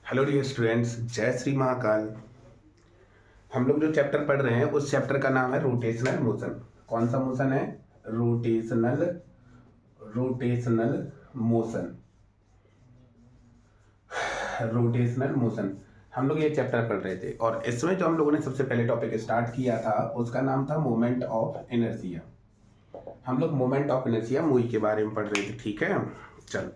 Hello dear students, जय श्री महाकाल। हम लोग जो चैप्टर पढ़ रहे हैं उस चैप्टर का नाम है रोटेशनल मोशन। कौन सा मोशन है? Rotational rotational motion. Rotational motion हम लोग ये चैप्टर पढ़ रहे थे और इसमें जो हम लोगों ने सबसे पहले टॉपिक स्टार्ट किया था उसका नाम था मोमेंट ऑफ इनर्शिया। हम लोग मोमेंट ऑफ इनर्शिया मूवी के बारे में पढ़ रहे थे। ठीक है, चल।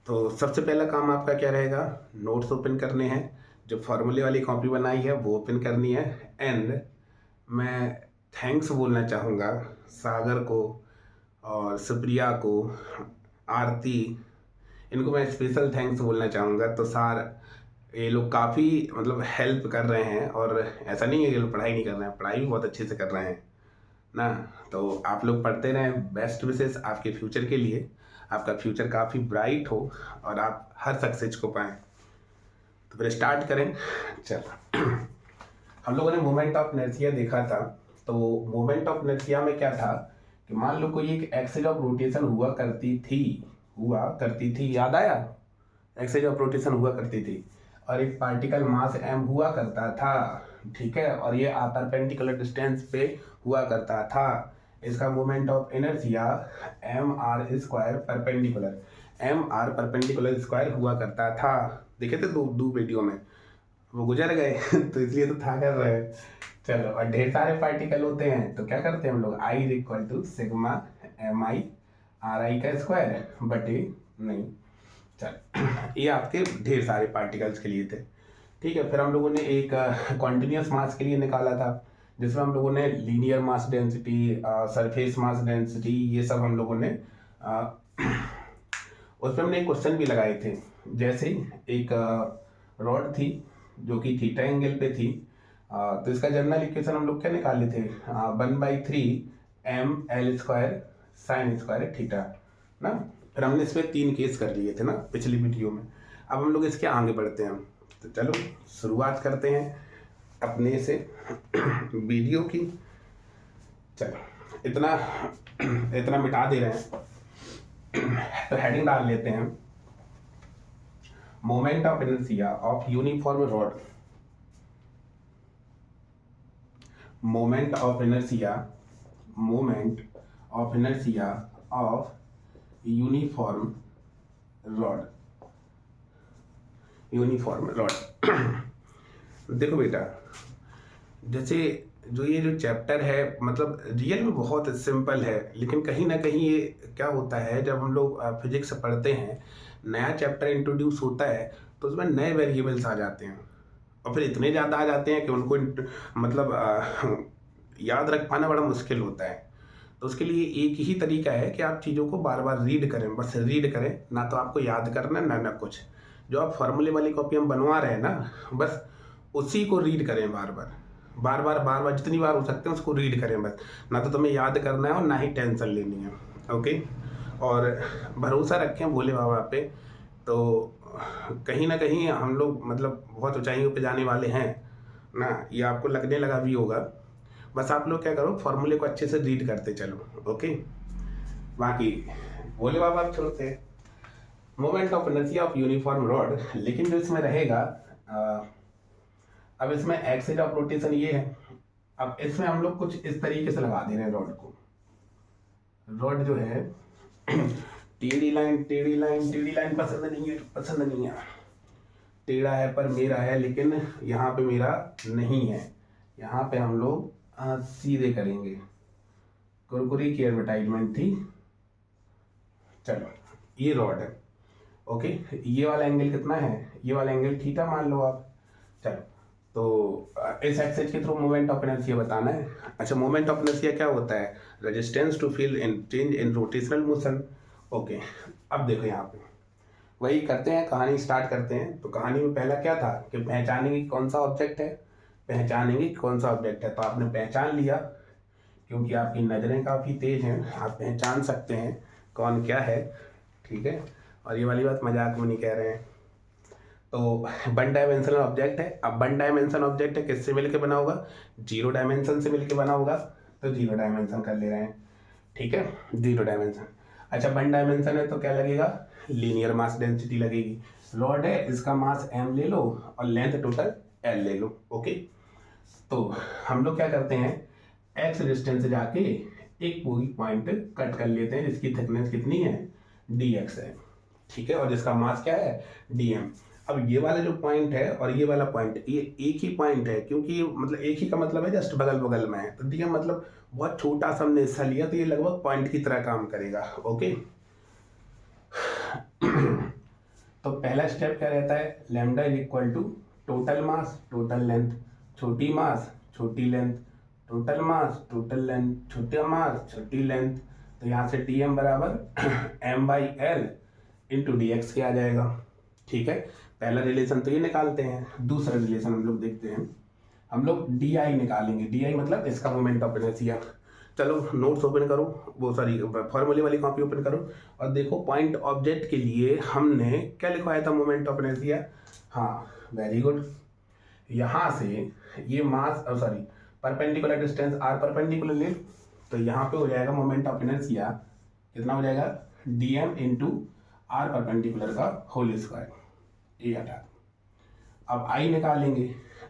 तो सबसे पहला काम आपका क्या रहेगा? नोट्स ओपन करने हैं, जो फॉर्मूले वाली कॉपी बनाई है वो ओपन करनी है। एंड मैं थैंक्स बोलना चाहूँगा सागर को और सुप्रिया को, आरती, इनको मैं स्पेशल थैंक्स बोलना चाहूँगा। तो सार ये लोग काफ़ी मतलब हेल्प कर रहे हैं और ऐसा नहीं है कि ये लोग पढ़ाई नहीं कर रहे हैं, पढ़ाई भी बहुत अच्छे से कर रहे हैं ना। तो आप लोग पढ़ते रहें। बेस्ट विशेस आपके फ्यूचर के लिए, आपका फ्यूचर काफ़ी ब्राइट हो और आप हर सक्सेस को पाएँ। तो फिर स्टार्ट करें। चल, हम लोगों ने मोमेंट ऑफ इनर्शिया देखा था। तो मोमेंट ऑफ इनर्शिया में क्या था कि मान लो कोई एक एक्सिस ऑफ रोटेशन हुआ करती थी, याद आया? एक्सिस ऑफ रोटेशन हुआ करती थी और एक पार्टिकल मास m हुआ करता था, ठीक है, और ये परपेंडिकुलर डिस्टेंस पे हुआ करता था। इसका moment of inertia mr² square हुआ करता था। देखे थे दो वीडियो में, वो गुजर गए तो इसलिए तो था कर रहे हैं। चलो, और ढेर सारे पार्टिकल होते हैं तो क्या करते हैं हम लोग? I equal to sigma mi ri का स्क्वायर बटे नहीं। चल, ये आपके ढेर सारे पार्टिकल्स के लिए थे। ठीक है, फिर हम लोगों ने एक कॉन्टिन्यूस मास के लिए निकाला था, जिसमें हम लोगों ने linear mass density, surface mass density, ये सब हम लोगों ने उस पर हमने एक क्वेश्चन भी लगाए थे। जैसे एक रॉड थी जो कि थीटा एंगल पे थी, तो इसका जनरल इक्वेशन हम लोग क्या निकाले थे? 1/3 ml² साइन स्क्वायर थीटा ना। फिर हमने इसमें 3 केस कर लिए थे ना पिछली वीडियो में। अब हम लोग इसके आगे बढ़ते हैं। तो चलो शुरुआत करते हैं अपने से वीडियो की। चलो, इतना इतना मिटा दे रहे हैं तो हेडिंग डाल लेते हैं, moment of inertia of uniform rod. Moment of inertia of uniform rod. देखो बेटा, जैसे जो चैप्टर है मतलब रियल में बहुत सिंपल है, लेकिन कहीं ना कहीं ये क्या होता है, जब हम लोग फिजिक्स पढ़ते हैं, नया चैप्टर इंट्रोड्यूस होता है तो उसमें नए वेरिएबल्स आ जाते हैं और फिर इतने ज़्यादा आ जाते हैं कि उनको मतलब याद रख पाना बड़ा मुश्किल होता है। तो उसके लिए एक ही तरीका है कि आप चीज़ों को बार बार रीड करें, बस रीड करें, ना तो आपको याद करना ना कुछ। जो आप फॉर्मूले वाली कॉपी हम बनवा रहे हैं ना, बस उसी को रीड करें बार बार जितनी बार हो सकते हैं उसको रीड करें बस। ना तो तुम्हें याद करना है और ना ही टेंशन लेनी है। ओके, और भरोसा रखें भोले बाबा पे। तो कहीं ना कहीं हम लोग मतलब बहुत ऊंचाइयों पे जाने वाले हैं ना, ये आपको लगने लगा भी होगा। बस आप लोग क्या करो, फॉर्मूले को अच्छे से रीड करते चलो। ओके, बाकी भोले बाबा आप छोड़ते हैं। Moment of inertia of uniform rod, लेकिन जो इसमें रहेगा अब इसमें एक्सिस ऑफ रोटेशन ये है। अब इसमें हम लोग कुछ इस तरीके से लगा दे रहे हैं रॉड को। रॉड जो है टेढ़ी लाइन पसंद नहीं है। टेढ़ा है पर मेरा है, लेकिन यहाँ पे मेरा नहीं है। यहाँ पे हम लोग सीधे करेंगे। कुरकुरी की एडवर्टाइजमेंट थी। चलो, ये रॉड है। ओके, ये वाला एंगल कितना है? ये वाला एंगल थीटा मान लो आप। चलो, तो इस एक्सिस के थ्रू मोमेंट ऑफ इनर्शिया बताना है। अच्छा, मोमेंट ऑफ इनर्शिया क्या होता है? Resistance to feel in change in rotational motion. Okay, अब देखो यहाँ पे वही करते हैं, कहानी स्टार्ट करते हैं। तो कहानी में पहला क्या था कि पहचानेंगे कौन सा ऑब्जेक्ट है। तो आपने पहचान लिया, क्योंकि आपकी नज़रें काफ़ी तेज हैं, आप पहचान सकते हैं कौन क्या है। ठीक है, और ये वाली बात मजाक में नहीं कह रहे हैं। तो 1 डायमेंशनल ऑब्जेक्ट है। अब 1 डायमेंशन ऑब्जेक्ट है, किससे मिलके बना होगा? 0 डायमेंशन से मिलके बना होगा। तो 0 डायमेंशन कर ले रहे हैं। ठीक है, 0 डायमेंशन। अच्छा, 1 डायमेंशन है तो क्या लगेगा? लीनियर मास डेंसिटी लगेगी। रॉड है, इसका मास m ले लो और लेंथ टोटल l ले लो। ओके, तो हम लोग क्या करते हैं, x डिस्टेंस से जाके एक पूरी पॉइंट कट कर लेते हैं जिसकी थिकनेस कितनी है, dx है, ठीक है, और जिसका मास क्या है, dm। अब ये वाला जो पॉइंट है और ये वाला पॉइंट, ये एक ही पॉइंट है, क्योंकि ये मतलब एक ही का मतलब है जस्ट बगल बगल में है, तो dm मतलब बहुत छोटा सा हमने हिस्सा लिया, तो ये लगभग पॉइंट की तरह काम करेगा। ओके तो पहला स्टेप क्या रहता है, lambda is equal to total mass total length, छोटी मास छोटी length, total mass total length, छोटा मास छोटी लेंथ। तो यहाँ से dm बराबर m/l इंटू डी एक्स के आ जाएगा। ठीक है, पहला रिलेशन तो ये निकालते हैं, दूसरा रिलेशन हम लोग देखते हैं, हम लोग डी आई निकालेंगे। डी आई मतलब इसका मोमेंट ऑफ इनर्शिया। चलो नोट्स ओपन करो, वो सॉरी फॉर्मूले वाली कॉपी ओपन करो और देखो पॉइंट ऑब्जेक्ट के लिए हमने क्या लिखवाया था, मोमेंट ऑफ इनर्शिया। हाँ वेरी गुड, यहाँ से ये mass sorry perpendicular distance R perpendicular ले, तो यहाँ पे हो जाएगा मोमेंट ऑफ इनर्शिया कितना हो जाएगा, D M into R perpendicular का होल स्क्वायर, ये हटा। अब आई निकालेंगे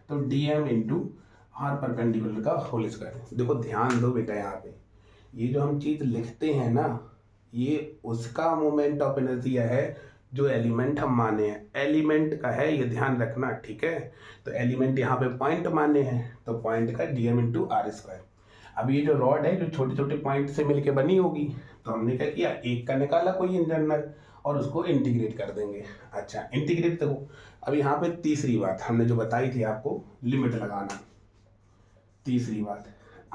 तो D M into R perpendicular का होल स्क्वायर। देखो ध्यान दो बेटा, यहाँ पे ये जो हम चीज़ लिखते हैं ना, ये उसका मोमेंट ऑफ इनर्शिया है जो एलिमेंट हम माने हैं, एलिमेंट का है, ये ध्यान रखना, ठीक है। तो एलिमेंट यहाँ पे पॉइंट माने हैं, तो पॉइंट का D M into R square. अब ये जो रॉड है जो छोटे छोटे पॉइंट से मिलके बनी होगी, तो हमने क्या किया, एक का निकाला कोई इंटरनल और उसको इंटीग्रेट कर देंगे। अच्छा इंटीग्रेट देखो, अब यहाँ पे तीसरी बात हमने जो बताई थी आपको, लिमिट लगाना। तीसरी बात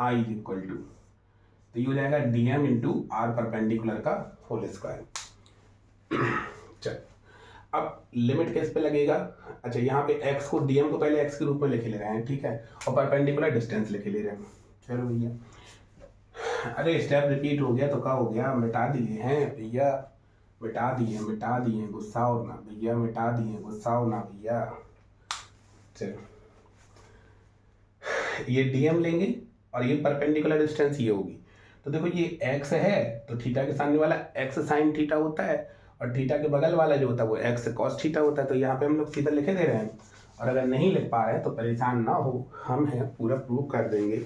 i इज इक्वल टू, तो ये हो जाएगा D M into R perpendicular का होल स्क्वायर। चल अब लिमिट किस पे लगेगा, अच्छा यहाँ पे x को dm को पहले x के रूप में लिखे ले रहे हैं, ठीक है, और परपेंडिकुलर डिस्टेंस लिखे ले रहे हैं। चलो भैया, अरे स्टेप रिपीट हो गया तो क्या हो गया, मिटा दिए हैं भैया, मिटा दिए, गुस्सा हो ना भैया, मिटा दिए, गुस्सा हो ना भैया। चलो ये dm लेंगे और ये परपेंडिकुलर डिस्टेंस ये होगी, तो देखो ये x है तो थीटा के सामने वाला x साइन थीटा होता है और थीटा के बगल वाला जो होता है वो x कॉस थीटा होता है। तो यहाँ पे हम लोग सीधा लिखे दे रहे हैं, और अगर नहीं लिख पा रहे हैं तो परेशान ना हो, हम हैं पूरा प्रूव कर देंगे।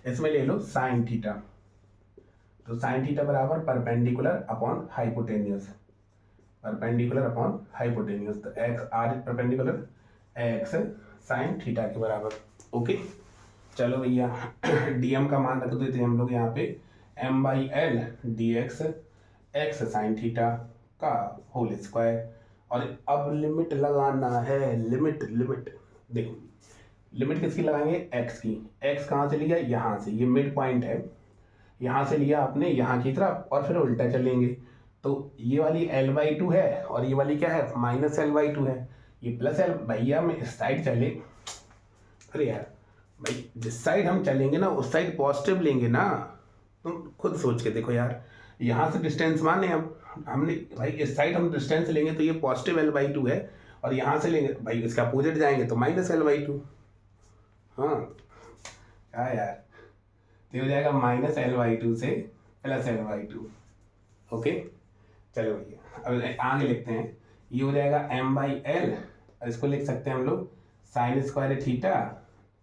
इसमें ले लो साइन थीटा, तो साइन थीटा बराबर perpendicular upon hypotenuse, perpendicular upon hypotenuse, तो x R perpendicular x sine theta के बराबर। ओके चलो भैया, dm का मान रख देते हैं हम लोग यहाँ पे m/l dx x sine theta का होल स्क्वायर। और अब लिमिट लगाना है, लिमिट देखो लिमिट किसकी लगाएंगे, x की। x कहाँ से लिया, यहाँ से, ये मिड पॉइंट है, यहाँ से लिया आपने यहाँ की तरफ और फिर उल्टा चलेंगे, तो ये वाली l/2 है और ये वाली क्या है, -l/2 है, ये प्लस l। भैया मैं इस साइड चले, अरे यार भाई जिस साइड हम चलेंगे ना उस साइड पॉजिटिव लेंगे ना, तुम खुद सोच के देखो यार, यहाँ से डिस्टेंस माने हमने भाई इस साइड हम डिस्टेंस लेंगे तो ये पॉजिटिव l/2 है, और यहाँ से लेंगे भाई इसका अपोजिट जाएंगे तो -l/2। हाँ क्या यार, तो हो जाएगा -l/2 से +l/2। ओके चलो भैया अब आगे लिखते हैं, ये हो जाएगा m/l, इसको लिख सकते हैं हम लोग साइन स्क्वायर थीटा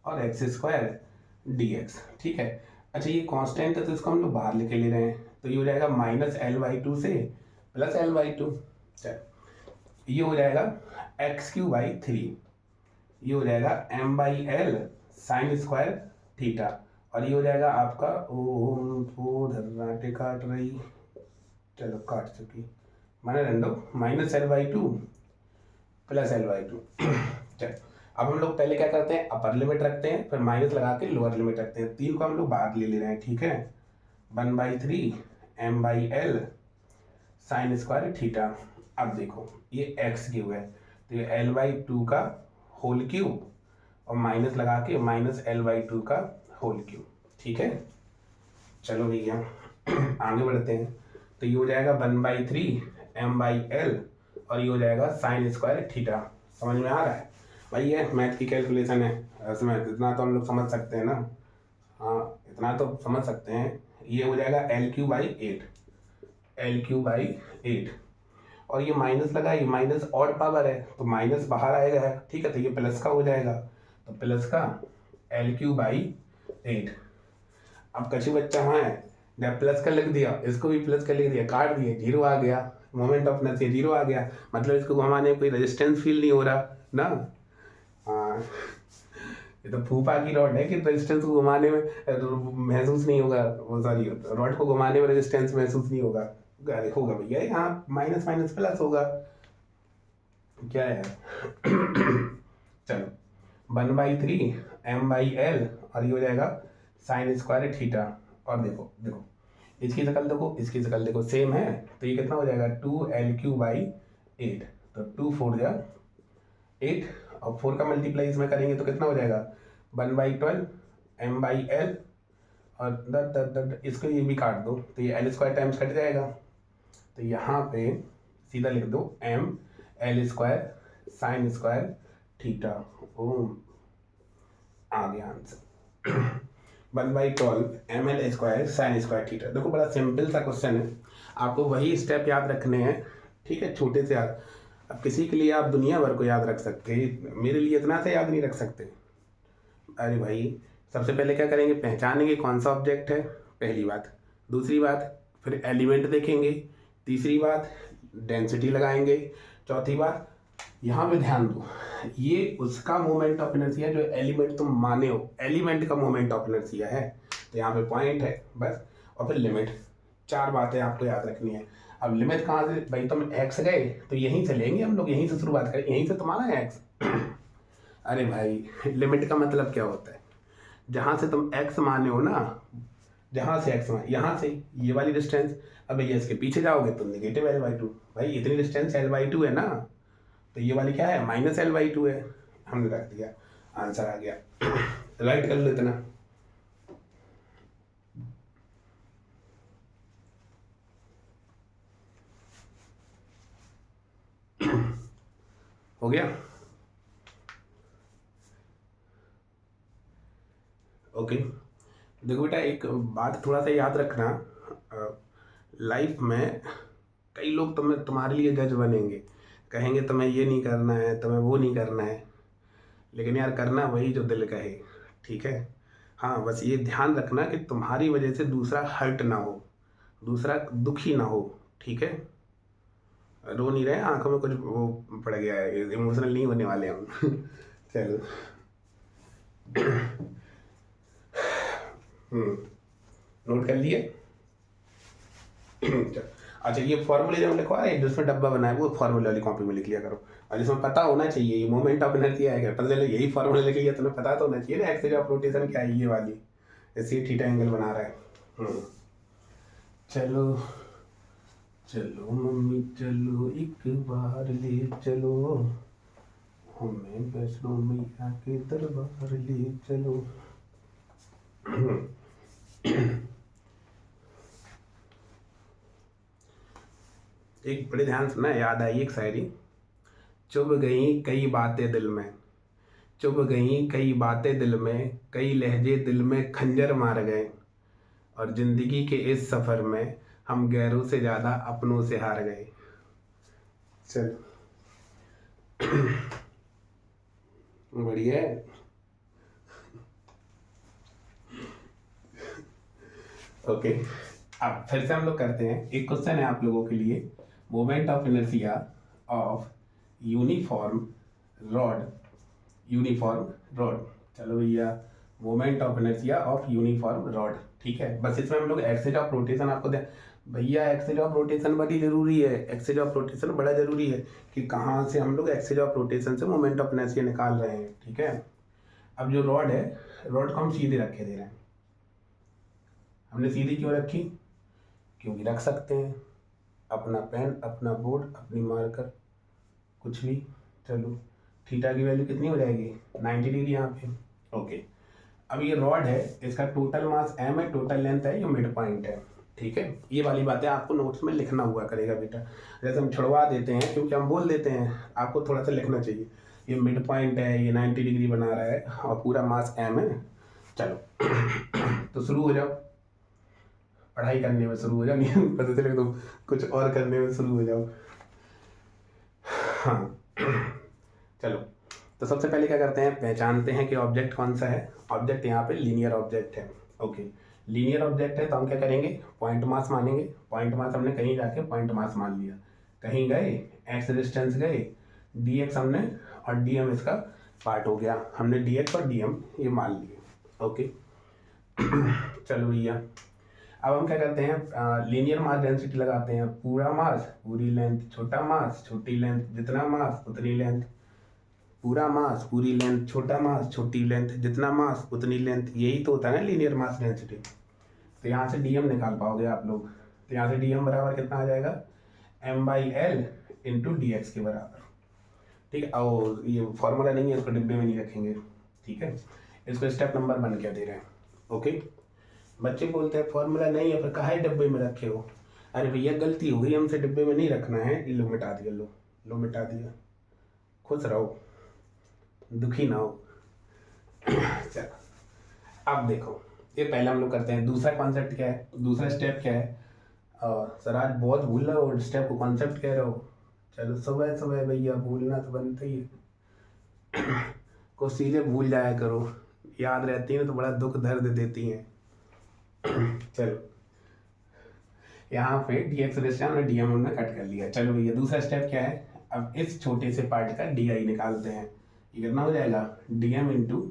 और x स्क्वायर dx, ठीक है। अच्छा ये कांस्टेंट है तो इसको हम लोग बाहर लेके ले रहे हैं, तो ये हो जाएगा -l/2 से +l/2। चल ये हो जाएगा x³ 3, ये हो जाएगा m/l साइन स्क्वायर थीटा, और ये हो जाएगा आपका ओ धर्राटे काट रही, चलो काट चुकी, मैंने रंडो -l/2 +l/2। चल अब हम लोग पहले क्या करते हैं, अपर लिमिट रखते हैं, फिर माइनस लगा के लोअर लिमिट रखते हैं, 3 को हम लोग बाहर ले रहे हैं, ठीक है। 1/3 m/l साइन स्क्वायर थीटा। अब देखो ये x³ है, तो ये l/2 का होल क्यूब और माइनस लगा के -l/2 का होल क्यूब, ठीक है। चलो भैया आगे बढ़ते हैं, तो ये हो जाएगा 1/3 m/l और ये हो जाएगा साइन स्क्वायर थीटा। समझ में आ रहा है भाई, ये मैथ की कैलकुलेशन है, इसमें इतना तो हम लोग समझ सकते हैं ना, हाँ इतना तो समझ सकते हैं। ये हो जाएगा l³ 8, l³ 8, और ये माइनस लगा, ये माइनस ऑड पावर है तो माइनस बाहर आएगा, ठीक है, तो ये प्लस का हो जाएगा, तो प्लस का L3/8। अब कछु बच्चा वहाँ है, जब प्लस का लिख दिया, इसको भी प्लस का लिख दिया, काट दिए, जीरो आ गया, मोमेंट ऑफ इनर्शिया जीरो आ गया, मतलब इसको घुमाने में कोई रेजिस्टेंस फील नहीं हो रहा ना। हाँ, ये तो फूफा की रॉड है कि रेजिस्टेंस को घुमाने में महसूस नहीं होगा, वो सॉरी, रॉड को घुमाने में रेजिस्टेंस महसूस नहीं होगा, अरे होगा भैया, यहाँ माइनस माइनस प्लस होगा, क्या है चलो 1/3 M/L और ये हो जाएगा साइन स्क्वायर थीटा। और देखो देखो इसकी शक्ल देखो, इसकी शक्ल देखो, सेम है, तो ये कितना हो जाएगा 2L3/8, तो 2 4 जा 8 और 4 का मल्टीप्लाई इसमें करेंगे तो कितना हो जाएगा 1/12 M/L और द इसको ये भी काट दो तो ये L² टाइम्स कट जाएगा, तो यहाँ पे सीधा लिख दो M/L² साइन स्क्वायर थीटा। ओम, आ गया answer 1/12 mL² sine square theta. देखो बड़ा सिंपल सा क्वेश्चन है, आपको वही स्टेप याद रखने हैं, ठीक है, छोटे से याद। अब किसी के लिए आप दुनिया भर को याद रख सकते हैं, मेरे लिए इतना से याद नहीं रख सकते। अरे भाई, सबसे पहले क्या करेंगे, पहचानेंगे कौन सा ऑब्जेक्ट है, पहली बात। दूसरी बात, फिर एलिमेंट देखेंगे। तीसरी बात, डेंसिटी लगाएंगे। चौथी बात, यहाँ पे ध्यान दो, ये उसका मोमेंट ऑफ इनर्शिया जो एलिमेंट तुम माने हो, एलिमेंट का मोमेंट ऑफ इनर्शिया है, तो यहाँ पे पॉइंट है बस, और फिर लिमिट। 4 बातें आपको याद रखनी है। अब लिमिट कहाँ से, भाई तुम एक्स गए तो यहीं से लेंगे हम लोग, यहीं से शुरुआत करें, यहीं से तुम्हारा है एक्स अरे भाई, लिमिट का मतलब क्या होता है, जहाँ से तुम एक्स माने हो ना, जहाँ से एक्स माने, यहाँ से ये वाली डिस्टेंस, अब भैया इसके पीछे जाओगे तो नेगेटिव L/2, भाई इतनी डिस्टेंस L/2 है ना, तो ये वाली क्या है -L/2 है, हमने रख दिया, आंसर आ गया राइट कर लो इतना। हो गया, ओके। देखो बेटा, एक बात थोड़ा सा याद रखना, लाइफ में कई लोग तुम्हारे लिए जज बनेंगे, कहेंगे तुम्हें ये नहीं करना है, तुम्हें वो नहीं करना है, लेकिन यार करना वही जो दिल कहे, ठीक है। हाँ, बस ये ध्यान रखना कि तुम्हारी वजह से दूसरा हर्ट ना हो, दूसरा दुखी ना हो, ठीक है। रो नहीं रहे, आंखों में कुछ वो पड़ गया है, इमोशनल नहीं होने वाले हम चलो नोट कर लिए अच्छा, ये फॉर्मूले जब लिखवा रहे हैं जिसमें डब्बा बना है, वो फॉर्मूले वाली कॉपी में लिख लिया करो, और जिसमें पता होना चाहिए ये मोमेंट ऑफ इनर्शिया है, पता चले यही फॉर्मूले लिख लिया, तुम्हें पता तो होना चाहिए ना एक्सिस ऑफ रोटेशन क्या है, ये वाली, ऐसे थीटा एंगल बना रहा है। चलो चलो मम्मी चलो, एक बार ले चलो हमें, वैष्णो मैया के दरबार ले चलो एक बड़े ध्यान सुना, याद आई एक शायरी, चुभ गई कई बातें दिल में, चुभ गई कई बातें दिल में, कई लहजे दिल में खंजर मार गए, और जिंदगी के इस सफ़र में हम गैरों से ज़्यादा अपनों से हार गए। चल बढ़िया है, ओके। अब फिर से हम लोग करते हैं, एक क्वेश्चन है आप लोगों के लिए, moment of inertia of uniform rod, uniform rod. चलो भैया, moment of inertia of uniform rod, ठीक है। बस इसमें हम लोग एक्सिस ऑफ रोटेशन आपको दे, भैया एक्सिस ऑफ रोटेशन बड़ी जरूरी है, एक्सिस ऑफ रोटेशन बड़ा जरूरी है कि कहाँ से हम लोग एक्सिस ऑफ रोटेशन से मोमेंट ऑफ इनर्शिया निकाल रहे हैं, ठीक है। अब जो रॉड है, रॉड को हम सीधे रखे दे रहे हैं, हमने सीधी क्यों रखी, क्योंकि रख सकते हैं अपना पेन, अपना बोर्ड, अपनी मार्कर, कुछ भी। चलो, थीटा की वैल्यू कितनी हो जाएगी 90 डिग्री यहाँ पे, ओके। अब ये रॉड है, इसका टोटल मास m है, टोटल लेंथ है, ये मिड पॉइंट है, ठीक है। ये वाली बातें आपको नोट्स में लिखना हुआ करेगा बेटा, जैसे हम छुड़वा देते हैं क्योंकि हम बोल देते हैं, आपको थोड़ा सा लिखना चाहिए, ये मिड पॉइंट है, ये 90 डिग्री बना रहा है और पूरा मास m है। चलो तो शुरू हो जाओ, पढ़ाई करने में शुरू हो जाओ, नहीं पता चले तो कुछ और करने में शुरू हो जाओ। हाँ चलो, तो सबसे पहले क्या करते हैं, पहचानते हैं कि ऑब्जेक्ट कौन सा है। ऑब्जेक्ट यहाँ पे लीनियर ऑब्जेक्ट है। ओके, लीनियर ऑब्जेक्ट है तो हम क्या करेंगे, पॉइंट मास मानेंगे। पॉइंट मास हमने कहीं जाके पॉइंट मास मान लिया, कहीं गए, एक्स डिस्टेंस गए, डी एक्स हमने और डी एम इसका पार्ट हो गया, हमने डी एक्स और डी एम ये मान लिए। ओके चलो भैया, अब हम क्या करते हैं, लीनियर मास डेंसिटी लगाते हैं। पूरा मास पूरी लेंथ, छोटा मास छोटी लेंथ, जितना मास उतनी लेंथ। पूरा मास पूरी लेंथ, छोटा मास छोटी लेंथ, जितना मास उतनी लेंथ, यही तो होता है ना लीनियर मास डेंसिटी। तो यहाँ से डीएम निकाल पाओगे आप लोग। तो यहाँ से डीएम बराबर कितना आ जाएगा, m/l इंटू डी एक्स के बराबर। ठीक है, और ये फॉर्मूला नहीं है, इसको डिब्बे में नहीं रखेंगे। ठीक है, इसको स्टेप नंबर 1 क्या दे रहे हैं। ओके, बच्चे बोलते हैं फॉर्मूला नहीं है पर कहा है डिब्बे में रखे हो। अरे भैया गलती हो गई, हमसे डिब्बे में नहीं रखना है। लो मिटा दिया, लो मिटा दिया, खुश रहो, दुखी ना हो। चलो अब देखो, ये पहले हम लोग करते हैं। दूसरा कॉन्सेप्ट क्या है, दूसरा स्टेप क्या है। सर आज बहुत भूल रहे हो, स्टेप को कॉन्सेप्ट कह रहे हो। चलो सुबह सुबह भैया भूलना तो बनता ही है। कुछ चीज़ें भूल जाया करो, याद रहती हैं तो बड़ा दुख दर्द देती हैं। चलो यहाँ पे डी एक्स रेस्टा और डी एम हमने कट कर लिया। चलो भैया दूसरा स्टेप क्या है, अब इस छोटे से पार्ट का डी आई निकालते हैं। ये कितना हो जाएगा, D M into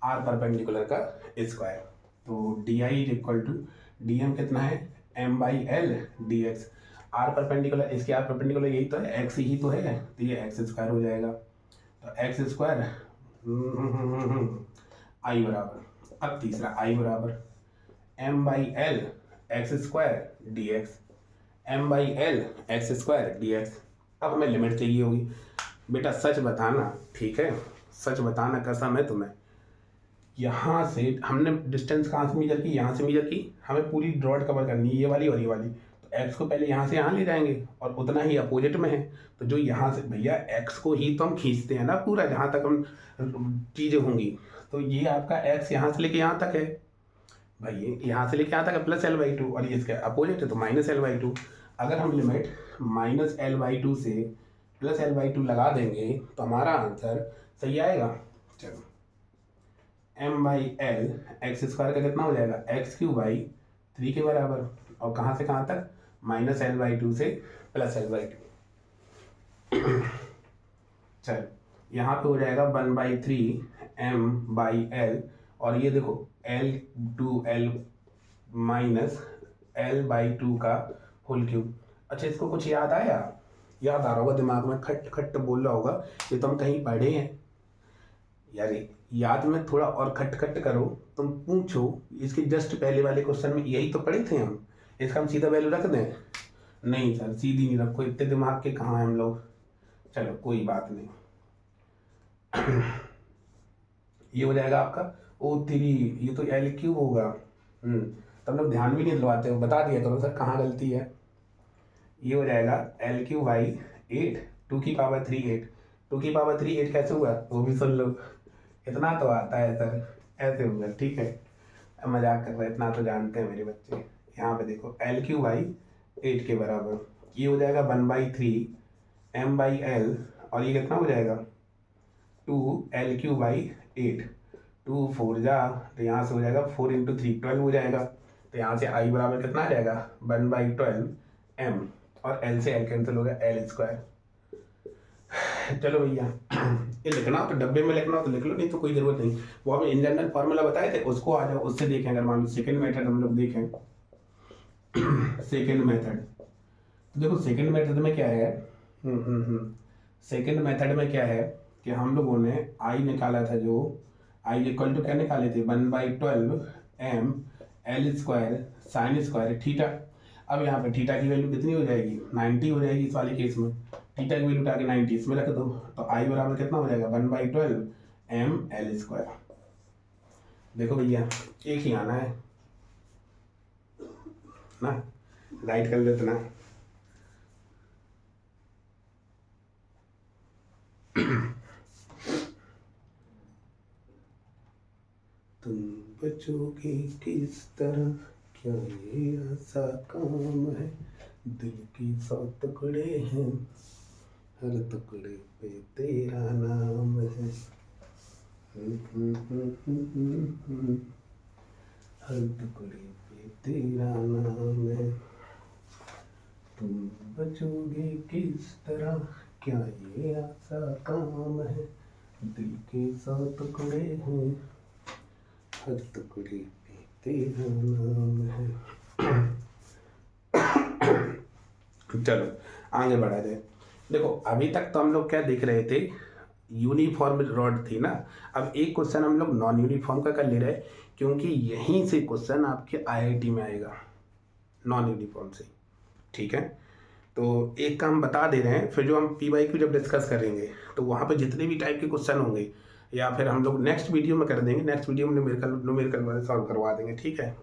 R perpendicular का स्क्वायर। तो D I is equal to D M कितना है, m/l D X. R perpendicular, इसके आर परपेंडिकुलर यही तो है, एक्स ही तो है, तो ये एक्स स्क्वायर हो जाएगा। तो एक्स स्क्वायर आई बराबर, अब तीसरा आई बराबर m/l x square D x, m/l x square D x. अब हमें लिमिट चाहिए होगी। बेटा सच बताना, ठीक है, सच बताना, कसम है तुम्हें। यहाँ से हमने डिस्टेंस कहाँ से मीजर की, यहाँ से मीजर की, हमें पूरी ड्रॉड कवर करनी है, ये वाली और ये वाली। तो एक्स को पहले यहाँ से यहाँ ले जाएंगे और उतना ही अपोजिट में है। तो जो यहाँ से भैया एक्स को ही तो हम खींचते हैं ना पूरा, जहाँ तक हम चीज़ें होंगी। तो ये आपका एक्स यहाँ से लेके यहाँ तक है भाई, यहाँ से लेके यहाँ तक है +l/2, और ये इसका अपोजिट है तो -l/2। अगर हम लिमिट -l/2 से +l/2 लगा देंगे तो हमारा आंसर सही आएगा। चलो m/l एक्स स्क्वायर का कितना हो जाएगा, x³ 3 के बराबर, और कहाँ से कहाँ तक, -l/2 से +l/2। चल यहाँ पे हो जाएगा 1/3 m/l, और ये देखो l/2 -l/2 का होल क्यूब। अच्छा इसको कुछ याद आया, याद आ रहा होगा दिमाग में, खट खट बोल रहा होगा, ये तो हम कहीं पढ़े हैं यार। याद में थोड़ा और खट खट करो, तुम पूछो इसके जस्ट पहले वाले क्वेश्चन में यही तो पढ़े थे हम। इसका हम सीधा वैल्यू रख दें, नहीं सर सीधी नहीं रखो, इतने दिमाग के कहाँ हैं हम लोग। चलो कोई बात नहीं। ये हो जाएगा आपका O3, ये तो l³ होगा। तो हम लोग ध्यान भी नहीं दिलवाते हो, बता दिया करो सर कहाँ गलती है। ये हो जाएगा l³/8, 2⁵ 8। 2⁵ 8 कैसे हुआ वो भी सुन लो, इतना तो आता है सर, ऐसे हुआ। ठीक है, मजाक कर रहे, इतना तो जानते हैं मेरे बच्चे। यहाँ पे देखो l³/8 के बराबर, ये हो जाएगा 1/3 m/l, और ये कितना हो जाएगा 2l³/8। 2 4 जा, तो यहाँ से हो जाएगा 4 × 3 12 हो जाएगा। तो यहाँ से i बराबर कितना आ जाएगा 1/12 m, और l से l कैंसिल हो गया, l²। चलो भैया ये लिखना हो तो डब्बे में लिखना हो तो लिख लो, नहीं तो कोई ज़रूरत नहीं। वो हमें इन जनरल फार्मूला बताए थे, उसको आ जाओ उससे देखें। अगर मान लो सेकेंड मेथड हम लोग देखें, सेकेंड मेथड, तो देखो सेकेंड मेथड में क्या है, सेकेंड मेथड में क्या है कि हम लोगों ने आई निकाला था, जो आई इक्वल टू क्या निकाले थे 1/12 m l² sin² थीटा। अब यहाँ पे थीटा की वैल्यू कितनी हो जाएगी 90 हो जाएगी इस वाले केस में। थीटा की वैल्यू उठा के 90 इसमें रख दो, तो आई बराबर कितना हो जाएगा 1/12 m l²। देखो भैया एक ही आना है ना, राइट कर देते ना। तुम बचोगे किस तरह, क्या ये ऐसा काम है, दिल की 100 टुकड़े हैं, हर टुकड़े पे तेरा नाम है। हर टुकड़े पे तेरा नाम है। तुम बचोगे किस तरह, क्या ये आसा काम है। दिल के 100 टुकड़े हैं, हर टुकड़े पे तेरा नाम है। चलो आगे बढ़ा जाए। देखो अभी तक तो हम लोग क्या देख रहे थे, यूनिफॉर्म रॉड थी ना। अब एक क्वेश्चन हम लोग नॉन यूनिफॉर्म का कर ले रहे हैं, क्योंकि यहीं से क्वेश्चन आपके आईआईटी में आएगा नॉन यूनिफॉर्म से। ठीक है, तो एक काम बता दे रहे हैं, फिर जो हम PYQ जब डिस्कस करेंगे तो वहाँ पे जितने भी टाइप के क्वेश्चन होंगे, या फिर हम लोग नेक्स्ट वीडियो में कर देंगे, नेक्स्ट वीडियो में न्यूमेरिकल वाले सॉल्व करवा देंगे। ठीक है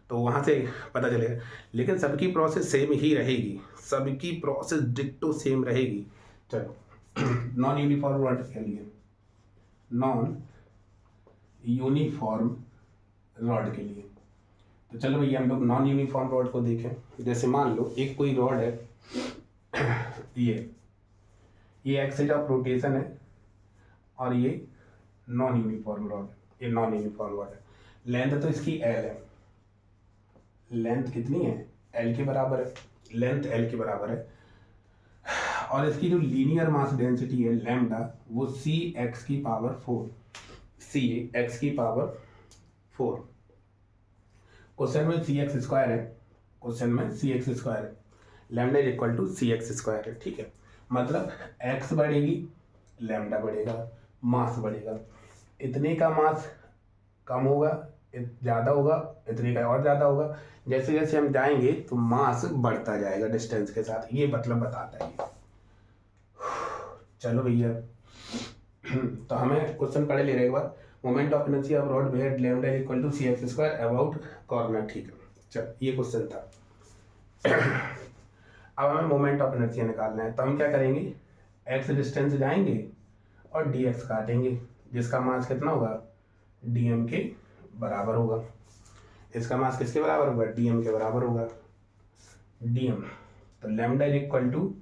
तो वहाँ से पता चलेगा, लेकिन सबकी प्रोसेस सेम ही रहेगी, सबकी प्रोसेस डिक्टो सेम रहेगी। चलो नॉन यूनिफॉर्म रॉड के लिए, नॉन यूनिफॉर्म रॉड के लिए, तो चलो भैया हम लोग नॉन यूनिफॉर्म रॉड को देखें। जैसे मान लो एक कोई रॉड है, ये एक्सिस ऑफ रोटेशन है, और ये नॉन यूनिफॉर्म रॉड, ये नॉन यूनिफॉर्म रॉड है। लेंथ तो इसकी L है, लेंथ कितनी है, L के बराबर है, लेंथ L के बराबर है। और इसकी जो लीनियर मास डेंसिटी है लैम्डा, वो Cx की पावर 4, Cx की पावर 4। क्वेश्चन में Cx स्क्वायर है, क्वेश्चन में Cx स्क्वायर है, lambda is equal to Cx square है। ठीक है, मतलब x बढ़ेगी, लैम्डा बढ़ेगा, मास बढ़ेगा। इतने का मास कम होगा, ज़्यादा होगा, इतने का और ज़्यादा होगा। जैसे जैसे हम जाएंगे तो मास बढ़ता जाएगा डिस्टेंस के साथ, ये मतलब बताता है। चलो भैया तो हमें क्वेश्चन पढ़े ले रहे एक बार, moment of inertia of rod where lambda is equal to Cx square about corner. ठीक है, चल ये क्वेश्चन था। अब हमें मोमेंट ऑफ इनर्शिया निकालना है, तो हम क्या करेंगे, x डिस्टेंस जाएंगे और dx काटेंगे, जिसका मास कितना होगा, dm के बराबर होगा। इसका मास किसके बराबर होगा, dm के बराबर होगा, dm। तो लैम्डा इज इक्वल टू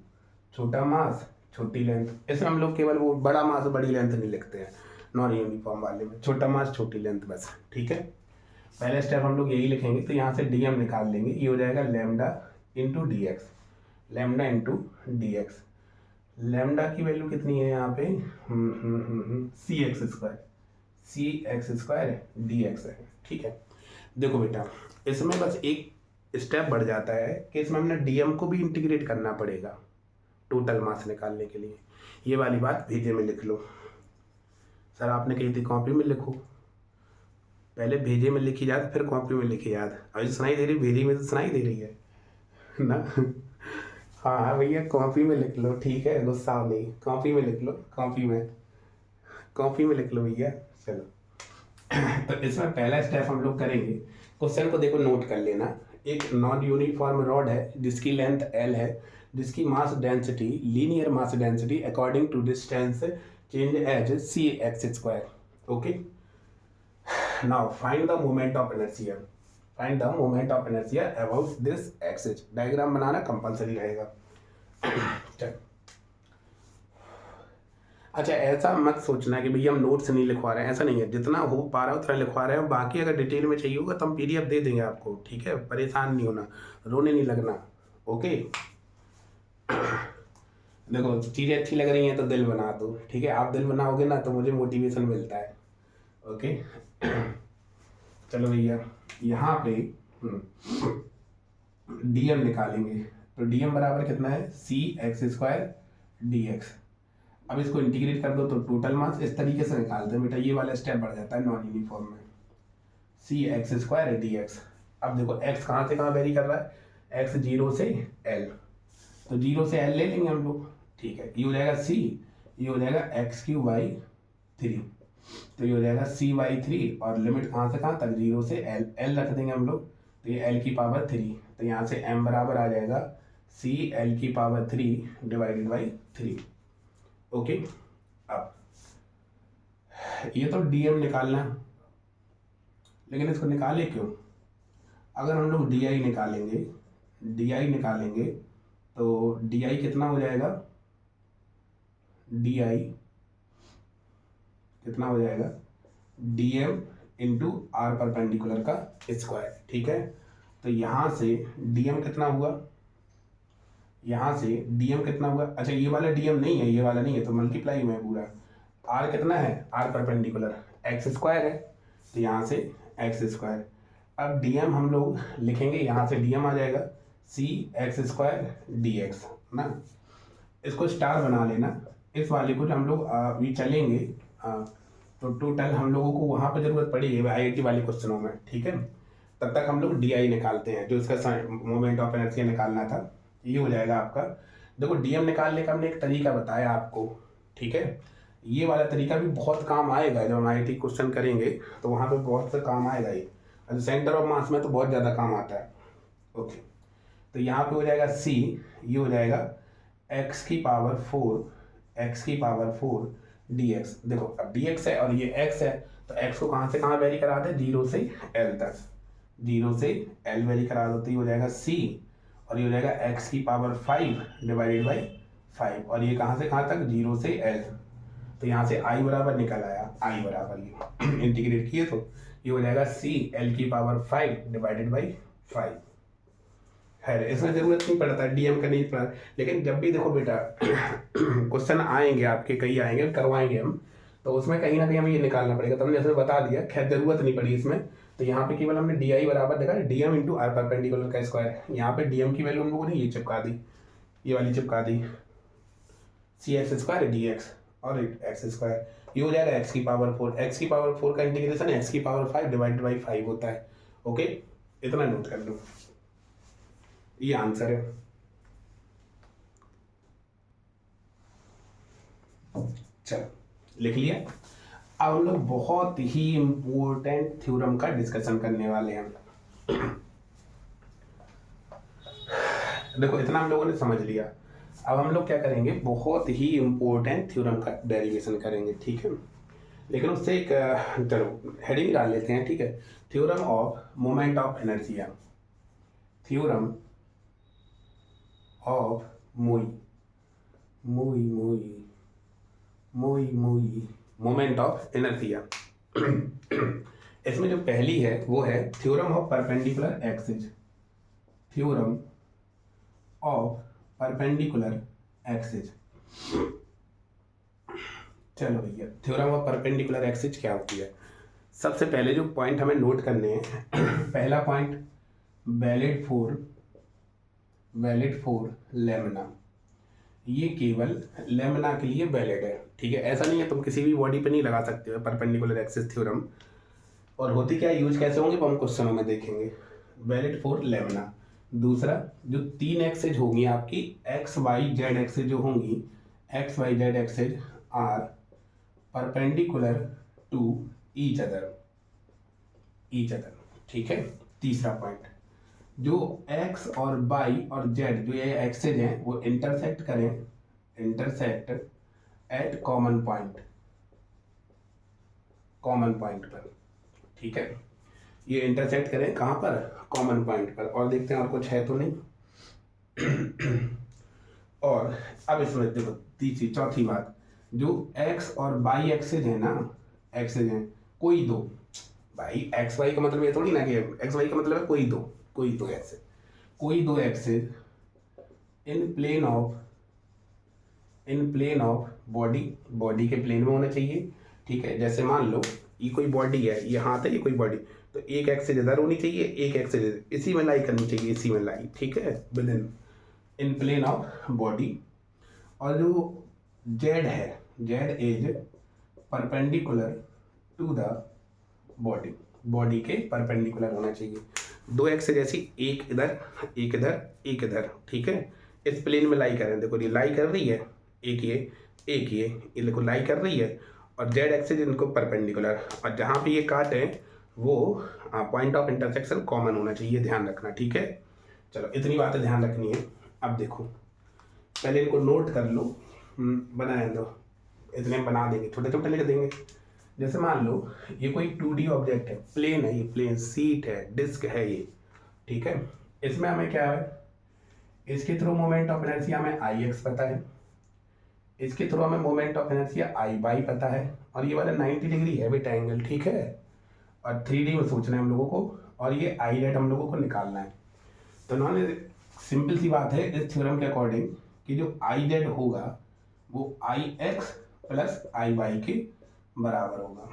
छोटा मास छोटी लेंथ। इसमें हम लोग केवल वो बड़ा मास बड़ी लेंथ नहीं लिखते हैं, नॉन यूनिफॉर्म वाले में छोटा मास छोटी लेंथ बस। ठीक है, पहले स्टेप हम लोग यही लिखेंगे, तो यहाँ से dm निकाल लेंगे, ये हो जाएगा lambda into D x, lambda into D x. Lambda की वैल्यू कितनी है यहाँ पे, Cx square, Cx square dx है। ठीक है, देखो बेटा इसमें बस एक स्टेप बढ़ जाता है कि इसमें हमने dm को भी इंटीग्रेट करना पड़ेगा टोटल मास निकालने के लिए। ये वाली बात भेजे में लिख लो। सर आपने कही थी कॉपी में लिखो, पहले भेजे में लिखी याद, फिर कॉपी में लिखी याद। अभी सुनाई दे रही, भेजे में तो सुनाई दे रही है ना। हाँ हाँ भैया कॉपी में लिख लो, ठीक है, गुस्सा नहीं, कॉपी में लिख लो, कॉपी में लिख लो भैया। चलो तो इसमें पहला स्टेप हम लोग करेंगे, क्वेश्चन को देखो नोट कर लेना। एक नॉन यूनिफॉर्म रॉड है जिसकी लेंथ L है, जिसकी mass density, linear mass density according to distance change as Cx square. Okay, now find the moment of inertia, find the moment of inertia about this axis. Diagram बनाना compulsory रहेगा। चल अच्छा, ऐसा मत सोचना कि भैया हम नोट्स नहीं लिखवा रहे हैं, ऐसा नहीं है, जितना हो पा रहा है उतना लिखवा रहे हैं। बाकी अगर डिटेल में चाहिए होगा तो हम PDF दे देंगे आपको। ठीक है, परेशान नहीं होना, रोने नहीं लगना। ओके देखो चीज़ें अच्छी लग रही हैं तो दिल बना दो। ठीक है, आप दिल बनाओगे ना तो मुझे मोटिवेशन मिलता है। ओके चलो भैया यहाँ पे dm निकालेंगे, तो dm बराबर कितना है, Cx स्क्वायर dx। अब इसको इंटीग्रेट कर दो तो टोटल मास इस तरीके से निकालते हैं बेटा, ये वाला स्टेप बढ़ जाता है नॉन यूनिफॉर्म में। Cx square dx। अब देखो x कहाँ से कहाँ वेरी कर रहा है, x 0 से L, तो 0 से L ले लेंगे हम लोग। ठीक है, ये हो जाएगा c, ये हो जाएगा x³ 3, तो ये हो जाएगा c/3, और लिमिट कहाँ से कहाँ तक, 0 से L रख देंगे हम लोग, तो ये L की पावर 3, तो यहाँ से m बराबर आ जाएगा CL की पावर 3 डिवाइडेड बाई 3। ओके, अब ये तो dm निकालना, लेकिन इसको निकाले क्यों, अगर हम लोग di निकालेंगे तो di कितना हो जाएगा, डी आई कितना हो जाएगा, D M into R perpendicular का स्क्वायर। ठीक है, तो यहाँ से डी एम कितना हुआ, यहाँ से डी एम कितना हुआ, अच्छा ये वाला डी एम नहीं है, ये वाला नहीं है, तो मल्टीप्लाई में पूरा आर कितना है, आर परपेंडिकुलर एक्स स्क्वायर है, तो यहाँ से एक्स स्क्वायर। अब डी एम हम लोग लिखेंगे, यहाँ से डी एम आ जाएगा सी एक्स स्क्वायर डी एक्स ना, इसको स्टार बना लेना। इस वाले को जो हम लोग अभी चलेंगे तो टोटल हम लोगों को वहाँ पर जरूरत पड़ेगी आईआईटी वाले क्वेश्चनों में। ठीक है, तब तक हम लोग डी आई निकालते हैं, जो इसका मोमेंट ऑफ इनर्शिया निकालना था, ये हो जाएगा आपका। देखो डीएम निकालने का हमने एक तरीका बताया आपको। ठीक है, ये वाला तरीका भी बहुत काम आएगा जब हम आईआईटी क्वेश्चन करेंगे, तो वहाँ पे बहुत सा काम आएगा ये, सेंटर ऑफ मास में तो बहुत ज़्यादा काम आता है। ओके, तो यहाँ पे हो जाएगा सी, ये हो जाएगा एक्स की पावर 4 डी एक्स। देखो अब डी एक्स है और ये एक्स है, तो एक्स को कहाँ से कहाँ वेरी करा दे, 0 से एल तक, 0 से एल वेरी करा दो, तो ये हो जाएगा सी, और ये हो जाएगा एक्स की पावर 5 डिवाइडेड बाई 5, और ये कहाँ से कहाँ तक, 0 से एल, तो यहाँ से आई बराबर निकल आया, आई बराबर ये इंटीग्रेट किए तो ये हो जाएगा सी एल की पावर 5 डिवाइडेड बाई 5 है। इसमें जरूरत नहीं पड़ता डीएम का, नहीं पड़ा, लेकिन जब भी देखो बेटा क्वेश्चन आएंगे आपके, कई आएंगे करवाएंगे हम, तो उसमें कहीं ना कहीं हमें ये निकालना पड़ेगा, तो हमने जैसे बता दिया, खैर जरूरत नहीं पड़ी इसमें। तो यहाँ पे केवल हमने डी आई बराबर देखा, D M into R perpendicular का स्क्वायर, यहाँ पे डी एम की वैल्यू हम लोगों ने ये चिपका दी, ये वाली चिपका दी, सी एक्स स्क्वायर डी एक्स और एक्स स्क्वायर, ये हो जाएगा एक्स की पावर 4, एक्स की पावर 4 का इंटीग्रेशन एक्स की पावर 5 डिवाइडेड बाई 5 होता है। ओके, इतना नोट कर लो, ये आंसर है। चलो लिख लिया। अब हम लोग बहुत ही इंपॉर्टेंट थ्योरम का डिस्कशन करने वाले हैं। देखो इतना हम लोगों ने समझ लिया, अब हम लोग क्या करेंगे, बहुत ही इंपॉर्टेंट थ्योरम का डेरिवेशन करेंगे। ठीक है, लेकिन उससे एक चलो हेडिंग डाल लेते हैं। ठीक है, theorem of moment of inertia, theorem of moment of inertia. इसमें जो पहली है वो है theorem of perpendicular axis, theorem of perpendicular axis. चलो भैया, थ्योरम ऑफ परपेंडिकुलर एक्सिस क्या होती है। सबसे पहले जो पॉइंट हमें नोट करने हैं, पहला पॉइंट वैलिड फॉर लेमना, ये केवल लेमना के लिए वैलिड है। ठीक है, ऐसा नहीं है तुम किसी भी बॉडी पे नहीं लगा सकते हो परपेंडिकुलर एक्सिस थ्योरम। और होती क्या, यूज कैसे होंगे वो हम क्वेश्चनों में देखेंगे। Valid for Lemna. दूसरा, जो 3 एक्सेज होंगी आपकी, एक्स वाई जेड एक्सेज जो होंगी, X Y Z axes are perpendicular to each other. ठीक है, तीसरा पॉइंट, जो x और y और z जो ये एक्सेज हैं वो इंटरसेक्ट एट कॉमन पॉइंट पर। ठीक है, ये इंटरसेक्ट करें कहाँ पर, कॉमन पॉइंट पर। और देखते हैं और कुछ है तो नहीं। और अब इसमें देखो चौथी बात, जो x और y एक्सेज है ना, एक्सेज हैं कोई दो, भाई एक्स वाई का मतलब ये थोड़ी ना कि एक्स वाई का मतलब है कोई दो axes in plane of body के प्लेन में होना चाहिए। ठीक है, जैसे मान लो ये कोई बॉडी है, ये हाथ है, ये कोई बॉडी, तो एक एक्सेज इधर होनी चाहिए, एक एक्सेज इसी में लाई करनी चाहिए, इसी में लाई। ठीक है, within plane of body. और जो जेड है, Z is perpendicular to the body के परपेंडिकुलर होना चाहिए। 2 एक्सेज ऐसी, एक इधर। ठीक है, इस प्लेन में लाई करें, देखो ये लाई कर रही है, एक ये देखो लाई कर रही है, और जेड एक्सेज इनको परपेंडिकुलर, और जहाँ पे ये काट है वो पॉइंट ऑफ इंटरसेक्शन कॉमन होना चाहिए, ध्यान रखना। ठीक है, चलो इतनी बातें ध्यान रखनी है। अब देखो पहले इनको नोट कर लो, बनाने दो, इतने बना देंगे, छोटे लिख देंगे। जैसे मान लो ये कोई 2D ऑब्जेक्ट है, प्लेन है, ये प्लेन सीट है, डिस्क है ये। ठीक है, इसमें हमें क्या है, इसके थ्रू मोमेंट ऑफ इनर्शिया हमें आई एक्स पता है, इसके थ्रू हमें moment of inertia I by पता है, और ये वाला 90 डिग्री है बेटा एंगल, ठीक है, और 3D में सोचना है हम लोगों को, और ये आई डेट हम लोगों को निकालना है। तो उन्होंने सिंपल सी बात है इस थ्योरम के अकॉर्डिंग कि जो आई डेट होगा वो आई एक्स प्लस आई वाई के बराबर होगा,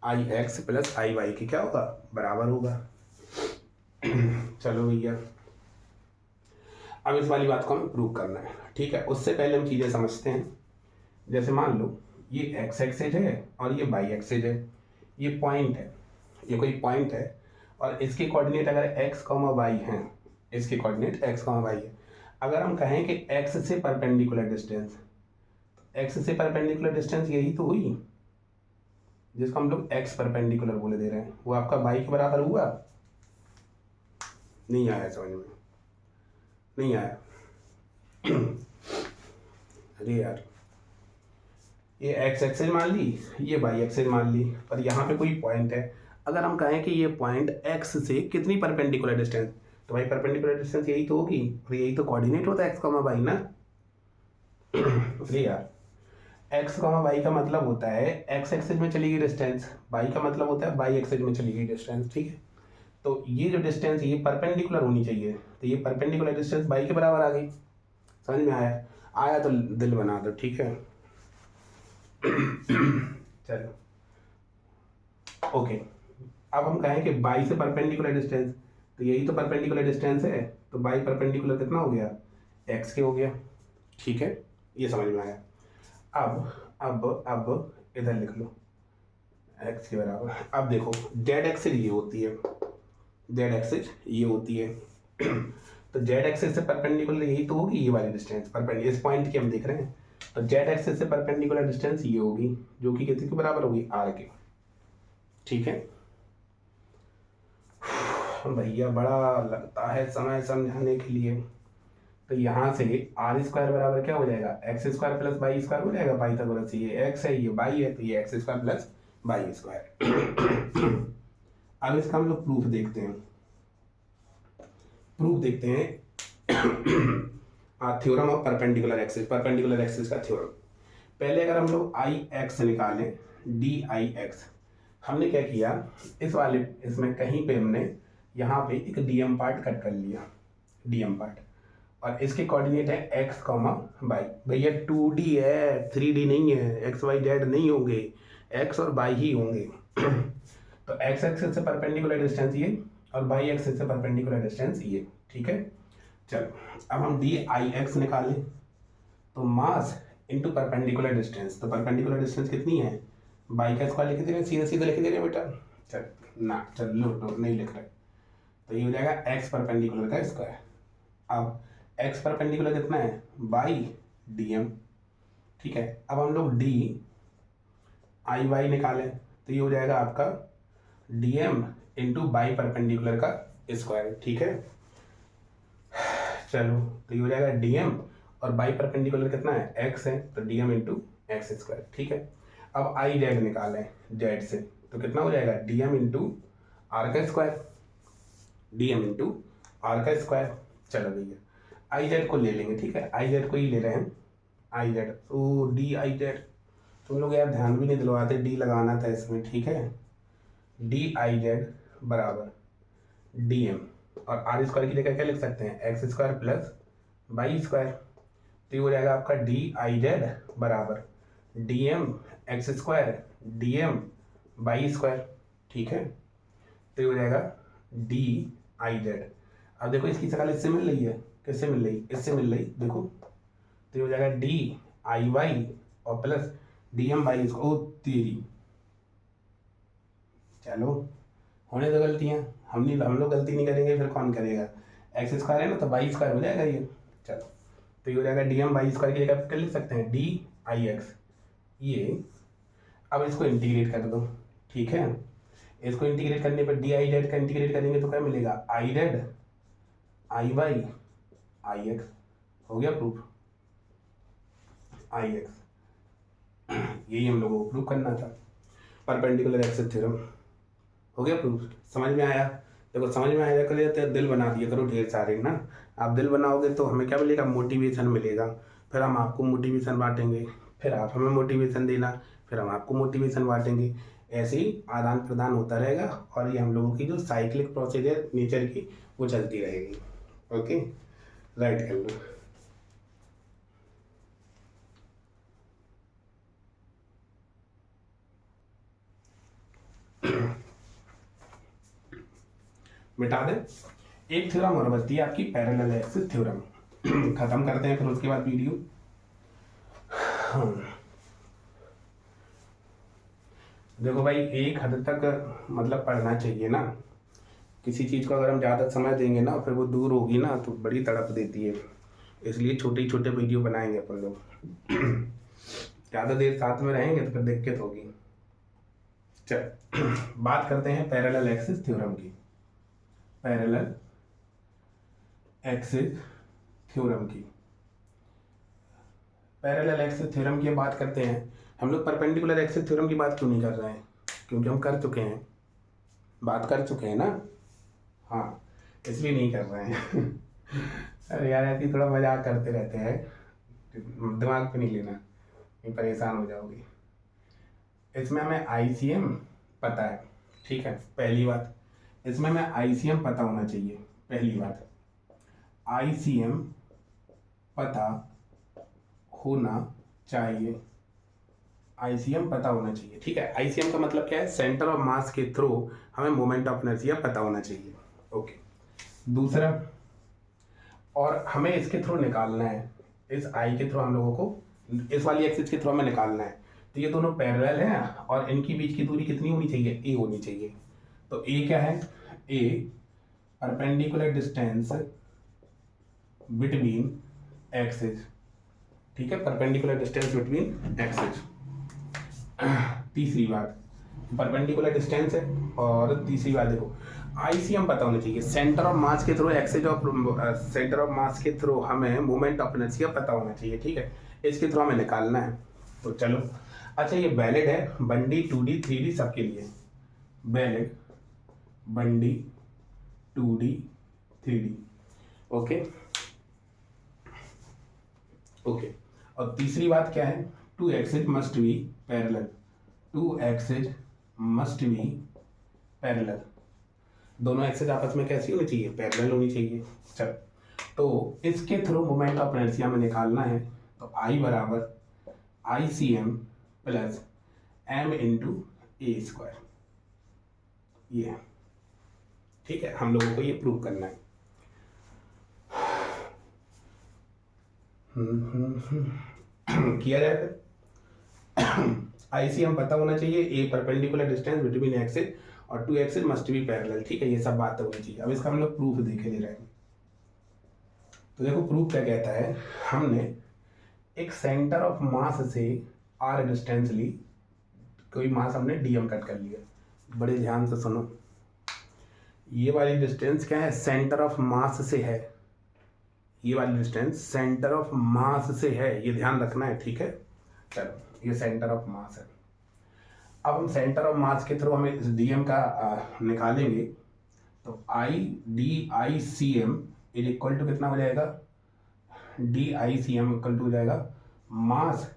आई एक्स प्लस आई वाई के क्या होगा, बराबर होगा। चलो भैया, अब इस वाली बात को हमें प्रूव करना है, ठीक है। उससे पहले हम चीज़ें समझते हैं। जैसे मान लो ये एक्स एक्सेज है और ये वाई एक्सेज है, ये पॉइंट है, ये कोई पॉइंट है, और इसके कोऑर्डिनेट अगर एक्स कॉमा वाई हैं, इसके कोऑर्डिनेट एक्स कॉमा वाई है। अगर हम कहें कि एक्स से परपेंडिकुलर डिस्टेंस, एक्स से परपेंडिकुलर डिस्टेंस यही तो हुई जिसको हम लोग एक्स परपेंडिकुलर बोले दे रहे हैं, वो आपका वाई के बराबर हुआ। नहीं आया समझ में, नहीं आया। अरे यार, ये एक्स एक्सेज मान ली, ये वाई एक्सेज मान ली, पर यहाँ पे कोई पॉइंट है। अगर हम कहें कि ये पॉइंट एक्स से कितनी परपेंडिकुलर डिस्टेंस, तो भाई परपेंडिकुलर डिस्टेंस यही तो होगी, और यही तो कोऑर्डिनेट होता है एक्स कॉमा वाई ना। अरे यार, एक्स कॉमा वाई का मतलब होता है एक्स एक्सेज में चली गई डिस्टेंस, वाई का मतलब होता है वाई एक्सेज में चली गई डिस्टेंस, ठीक है। तो ये जो डिस्टेंस ये परपेंडिकुलर होनी चाहिए, तो ये परपेंडिकुलर डिस्टेंस वाई के बराबर आ गई। समझ में आया? आया तो दिल बना दो, ठीक है। चलो ओके, अब हम कहें कि बाई से परपेंडिकुलर डिस्टेंस, तो यही तो परपेंडिकुलर डिस्टेंस है, तो बाई परपेंडिकुलर कितना हो गया, एक्स के हो गया, ठीक है, ये समझ में आया। अब इधर लिख लो एक्स के बराबर। अब देखो जेड एक्सिस ये होती है, जेड एक्सिस ये होती है, तो जेड एक्सिस से परपेंडिकुलर यही तो होगी, ये वाली डिस्टेंस परपेंडिकुलर, इस पॉइंट की हम देख रहे हैं, तो जेड एक्सिस से परपेंडिकुलर डिस्टेंस ये होगी, जो कि कितने के बराबर होगी, आर के, ठीक है। भैया बड़ा लगता है समय समझाने के लिए, तो यहाँ से आर स्क्वायर बराबर क्या हो जाएगा, X square plus Y square हो जाएगा, पाइथागोरस, ये एक्स है ये वाई है, तो ये X square plus Y square. अब इसका हम लोग प्रूफ देखते हैं, प्रूफ देखते हैं। Theorem of perpendicular axis, perpendicular axis का थ्योरम। पहले अगर हम लोग आई एक्स निकालें, डी आई एक्स, हमने क्या किया, इस वाले इसमें कहीं पे हमने यहाँ पे एक डीएम पार्ट कट कर लिया, डीएम पार्ट, और इसके कोऑर्डिनेट है एक्स कॉमा वाई। भैया 2D है, 3D नहीं है, एक्स वाई जेड नहीं होंगे, एक्स और वाई ही होंगे। तो एक्स एक्सिस से परपेंडिकुलर डिस्टेंस ये, और वाई एक्सिस से परपेंडिकुलर डिस्टेंस ये, ठीक है। चलो अब हम डी आई एक्स निकालें, तो मास इंटू परपेंडिकुलर डिस्टेंस, तो परपेंडिकुलर डिस्टेंस कितनी है, बाई का स्क्वायर लिख दे रहे, सीधे सीधे लिख दे रहे बेटा। चल ना, चल लो नहीं लिख रहे, तो ये हो जाएगा एक्स परपेंडिकुलर का स्क्वायर। अब एक्स परपेंडिकुलर कितना है, बाई डी एम, ठीक है। अब हम लोग डी आई वाई निकालें, तो ये हो जाएगा आपका D M into by perpendicular का स्क्वायर, ठीक है। चलो तो ये हो जाएगा डी एम, और बाई परपेंडिकुलर कितना है, एक्स है, तो D M into X square, ठीक है। अब आई जेड निकालें जेड से, तो कितना हो जाएगा, डी एम इंटू आर का square, D M into R का स्क्वायर। चलो भैया आई जेड को ले लेंगे, ठीक है, आई जेड को ही ले रहे हैं, आई जेड, तो डी आई जेड, तुम लोग यार ध्यान भी नहीं दिलवाते, डी लगाना था इसमें, ठीक है। डी आई जेड बराबर डी एम, और आर स्क्वायर की जगह क्या लिख सकते हैं, X square plus Y square, तो ये हो जाएगा आपका डी आई जेड बराबर D M X square D M Y square, ठीक है। तो ये हो जाएगा डी आई जेड। अब देखो इसकी शक्ल इससे मिल रही है, किससे मिल रही, इससे मिल रही, देखो, तो ये हो जाएगा डी आई वाई और प्लस डी एम वाई, ओ तेरी, चलो होने दो गलतियाँ, हम लोग गलती नहीं करेंगे फिर कौन करेगा, एक्स स्क्वायर है ना, तो वाई स्क्वायर हो जाएगा ये। चलो तो ये हो जाएगा डी एम वाई स्क्वायर की जगह क्या लिख सकते हैं, डी आई एक्स, ये। अब इसको इंटीग्रेट कर दो, ठीक है। इसको इंटीग्रेट करने पर डी आई जेड का इंटीग्रेट करेंगे तो क्या मिलेगा, I Z I Y I X, हो गया प्रूफ, आई एक्स। यही हम लोगों को प्रूफ करना था, परपेंडिकुलर एक्सिस थ्योरम, हो गया प्रूफ। समझ में आया? देखो समझ में आया करिए तो दिल बना दिया करो ढेर सारे ना, आप दिल बनाओगे तो हमें क्या मिलेगा, मोटिवेशन मिलेगा। फिर हम आपको मोटिवेशन बांटेंगे, फिर आप हमें मोटिवेशन देना, फिर हम आपको मोटिवेशन बांटेंगे। ऐसे ही आदान प्रदान होता रहेगा और ये हम लोगों की जो साइक्लिक प्रोसेस है नेचर की वो चलती रहेगी। ओके, राइट कर लो। मिटा दें। एक थ्योरम और बचती है आपकी पैरेलल एक्सिस थ्योरम। खत्म करते हैं फिर उसके बाद वीडियो। देखो भाई, एक हद तक मतलब पढ़ना चाहिए ना। किसी चीज़ को अगर हम ज़्यादा समय देंगे ना फिर वो दूर होगी ना तो बड़ी तड़प देती है। इसलिए छोटे छोटे वीडियो बनाएंगे अपन लोग। ज़्यादा देर साथ में रहेंगे तो फिर दिक्कत होगी। चल, बात करते हैं पैरेलल एक्सिस थ्योरम की। पैरेलल एक्सिस थ्योरम की पैरेलल एक्सिस थ्योरम की बात करते हैं। हम लोग परपेंडिकुलर एक्सिस थ्योरम की बात क्यों नहीं कर रहे हैं? क्योंकि हम कर चुके हैं, बात कर चुके हैं ना। हाँ, इसलिए नहीं कर रहे हैं। अरे यार, ऐसी थोड़ा मजाक करते रहते हैं, दिमाग पे नहीं लेना, ये परेशान हो जाओगे। इसमें हमें ICM पता है, ठीक है, पहली बात। इसमें हमें ICM पता होना चाहिए, पहली बात। ICM पता होना चाहिए, ICM पता होना चाहिए, ठीक है। ICM का मतलब क्या है? सेंटर ऑफ मास के थ्रू हमें मोमेंट ऑफ इनर्शिया पता होना चाहिए। ओके, दूसरा, और हमें इसके थ्रू निकालना है, इस I के थ्रू हम लोगों को इस वाली एक्सिस के थ्रू हमें निकालना है। तो ये दोनों पैरेलल हैं और इनकी बीच की दूरी कितनी होनी चाहिए? A होनी चाहिए। तो A क्या है? A perpendicular distance between axis, ठीक है, परपेंडिकुलर डिस्टेंस बिटवीन एक्सिस। तीसरी बात, परपेंडिकुलर डिस्टेंस है। और तीसरी बात देखो, ICM पता होना चाहिए, सेंटर ऑफ मास के through axis of centre of mass के थ्रू हमें मोमेंट ऑफ इनर्शिया पता होना चाहिए, ठीक है। इसके थ्रू हमें निकालना है। तो चलो, अच्छा, ये वैलिड है 1D 2D 3D सबके लिए, valid 1D 2D 3D। Okay okay. और तीसरी बात क्या है? 2 axis must be parallel, 2 axis must be parallel. दोनों एक्सिस आपस में कैसी होनी चाहिए? पैरेलल होनी चाहिए। चल, तो इसके थ्रू मोमेंट ऑफ इनर्शिया में निकालना है। तो I बराबर ICM plus M into A square, ये, ठीक है। हम लोगों को ये प्रूव करना है। किया जाए फिर। ICM पता होना चाहिए, A perpendicular distance between axis और 2 एक्सिस मस्ट बी पैरेलल, ठीक है। ये सब बात होनी चाहिए। अब इसका हम लोग प्रूफ देखे दे रहे हैं। तो देखो, प्रूफ क्या कहता है। हमने एक सेंटर ऑफ मास से R डिस्टेंस ली, कोई मास हमने DM कट कर लिया। बड़े ध्यान से सुनो, ये वाली डिस्टेंस क्या है? सेंटर ऑफ मास से है। ये वाली डिस्टेंस सेंटर ऑफ मास से है, ये ध्यान रखना है, ठीक है। चलो, ये सेंटर ऑफ मास है। अब हम सेंटर ऑफ मास के थ्रू हमें इस DM का निकालेंगे। तो IDICM इज इक्वल टू कितना हो जाएगा? DICM इक्वल टू हो जाएगा मास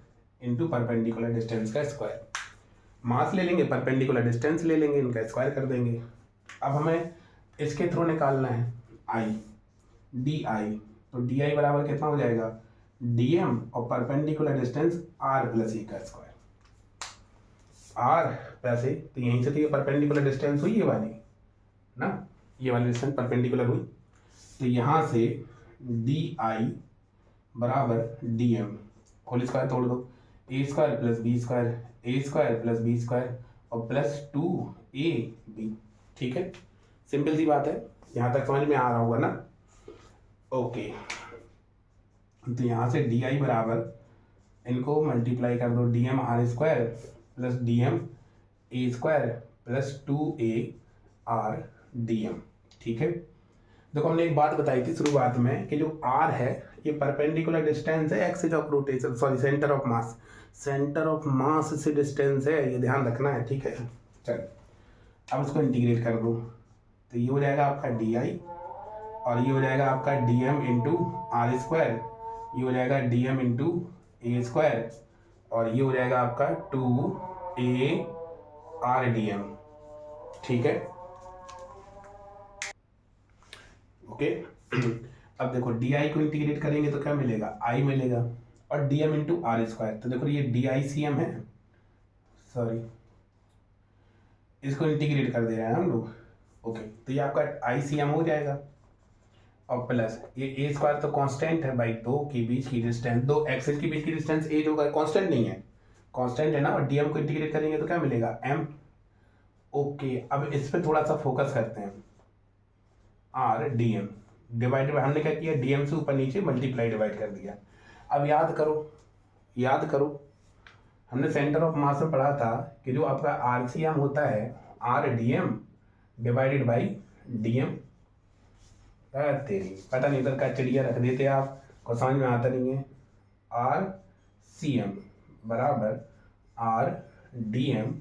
इंटू परपेंडिकुलर डिस्टेंस का स्क्वायर। मास ले लेंगे, परपेंडिकुलर डिस्टेंस ले लेंगे, इनका स्क्वायर कर देंगे। अब हमें इसके थ्रू निकालना है DI। तो DI बराबर कितना हो जाएगा? DM और perpendicular distance R plus E का स्क्वायर। R प्लस E, तो यहीं से तो ये परपेंडिकुलर डिस्टेंस हुई, ये वाली ना, ये वाली डिस्टेंस परपेंडिकुलर हुई। तो यहाँ से DI बराबर DM, होल स्क्वायर तोड़ दो, A square plus B square, A square plus B square और प्लस 2AB, ठीक है। सिंपल सी बात है, यहाँ तक समझ में आ रहा होगा ना। ओके, तो यहाँ से DI बराबर, इनको मल्टीप्लाई कर दो, DM R square plus DM A square plus 2AR DM, ठीक है। देखो, हमने एक बात बताई थी शुरुआत में कि जो R है ये परपेंडिकुलर डिस्टेंस है axis of rotation, sorry centre of mass, centre of mass से डिस्टेंस है, ये ध्यान रखना है, ठीक है। चल, अब इसको इंटीग्रेट कर दो। तो ये हो जाएगा आपका DI और ये हो जाएगा आपका DM इंटू R स्क्वायर ये हो जाएगा dm इंटू ए स्क्वायर, और ये हो जाएगा आपका 2a/r/dm। ठीक है, ओके। अब देखो डी को इंटीग्रेट करेंगे तो क्या मिलेगा, आई मिलेगा, और dm इंटू आर स्क्वायर, तो देखो ये DICM है, सॉरी इसको इंटीग्रेट कर दे रहे हैं हम लोग। ओके, तो ये आपका ICM हो जाएगा, और प्लस ये ए स्क्वायर तो कांस्टेंट है भाई, दो के बीच की डिस्टेंस, दो एक्सिस के बीच की डिस्टेंस ए जो कांस्टेंट नहीं है, कांस्टेंट है ना, और डीएम को इंटीग्रेट करेंगे तो क्या मिलेगा, एम। ओके, अब इस पे थोड़ा सा फोकस करते हैं। आर डी एम डिवाइडेड, हमने क्या किया, डीएम से ऊपर नीचे मल्टीप्लाई डिवाइड कर दिया। अब याद करो हमने सेंटर ऑफ मास में पढ़ा था कि जो आपका आरसीएम होता है, R D M divided by DM. तेरी पता नहीं इधर का चिड़िया रख देते आप, को समझ में आता नहीं है। आर सी एम बराबर R D M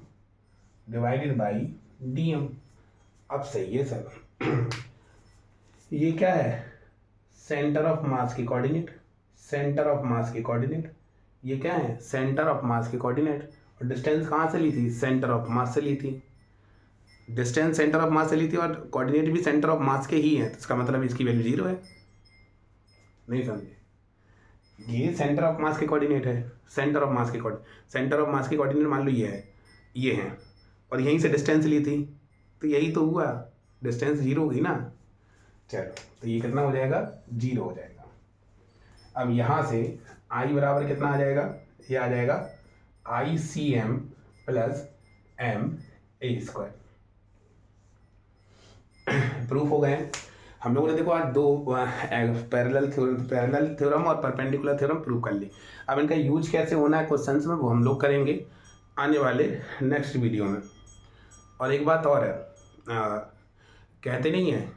divided by D M. अब सही है सर। ये क्या है, सेंटर ऑफ मास की कोऑर्डिनेट, सेंटर ऑफ मास की कोऑर्डिनेट। ये क्या है, सेंटर ऑफ मास की कोऑर्डिनेट। और डिस्टेंस कहाँ से ली थी, सेंटर ऑफ मास से ली थी। डिस्टेंस सेंटर ऑफ मास से ली थी और कोऑर्डिनेट भी सेंटर ऑफ मास के ही है, तो इसका मतलब इसकी वैल्यू 0 है। नहीं समझे, ये सेंटर ऑफ मास के कोऑर्डिनेट है, सेंटर ऑफ मास के कोऑर्डिनेट मान लो ये है, और यहीं से डिस्टेंस ली थी, तो यही तो हुआ, डिस्टेंस 0 होगी ना। चलो, तो ये कितना हो जाएगा, 0 हो जाएगा। अब यहाँ से I बराबर कितना आ जाएगा, ये आ जाएगा ICM प्लस MA²। प्रूफ हो गए। हम लोगों ने देखो आज दो पैरेलल थ्योरम और परपेंडिकुलर थ्योरम प्रूव कर ली। अब इनका यूज कैसे होना है क्वेश्चंस में, वो हम लोग करेंगे आने वाले नेक्स्ट वीडियो में। और एक बात और है, कहते नहीं है,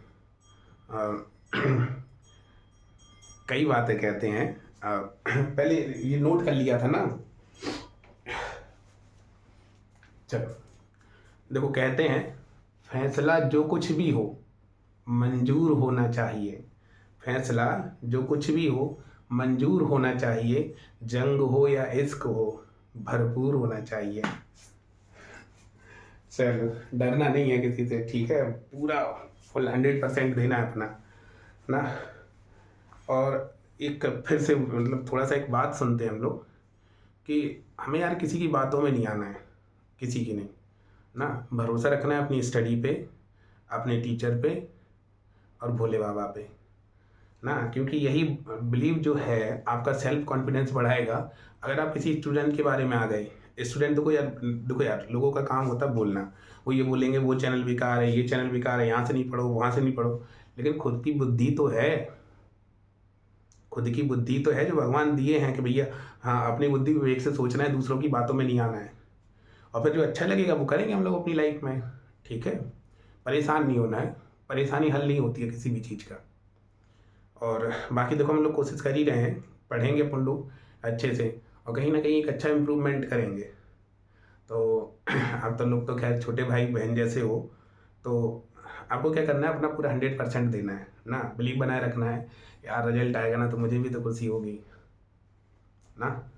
कई बातें कहते हैं, पहले ये नोट कर लिया था ना। चलो देखो, कहते हैं फैसला जो कुछ भी हो मंजूर होना चाहिए, फैसला जो कुछ भी हो मंजूर होना चाहिए, जंग हो या इश्क हो भरपूर होना चाहिए। चलो, डरना नहीं है किसी से, ठीक है, पूरा फुल 100% देना है अपना ना। और एक फिर से मतलब थोड़ा सा एक बात सुनते हैं हम लोग कि हमें यार किसी की बातों में नहीं आना है, किसी की नहीं ना, भरोसा रखना है अपनी स्टडी पे, अपने टीचर पे और भोले बाबा पे ना, क्योंकि यही बिलीव जो है आपका सेल्फ कॉन्फिडेंस बढ़ाएगा। अगर आप किसी स्टूडेंट के बारे में आ गए, स्टूडेंट को यार देखो यार, लोगों का काम होता है बोलना, वो ये बोलेंगे वो चैनल बेकार है, ये चैनल बेकार है, यहाँ से नहीं पढ़ो वहाँ से नहीं पढ़ो, लेकिन खुद की बुद्धि तो है, खुद की बुद्धि तो है जो भगवान दिए हैं कि भैया हाँ, अपनी बुद्धि विवेक से सोचना है, दूसरों की बातों में नहीं आना है, और फिर जो अच्छा लगेगा वो करेंगे हम लोग अपनी लाइफ में, ठीक है। परेशान नहीं होना है, परेशानी हल नहीं होती है किसी भी चीज़ का। और बाकी देखो हम लोग कोशिश कर ही रहे हैं, पढ़ेंगे अपन लोग अच्छे से और कहीं ना कहीं एक अच्छा इम्प्रूवमेंट करेंगे। तो आप तो लोग तो खैर छोटे भाई बहन जैसे हो, तो आपको क्या करना है, अपना पूरा 100% देना है ना, बिलीव बनाए रखना है। यार रिजल्ट आएगा ना तो मुझे भी तो खुशी होगी ना।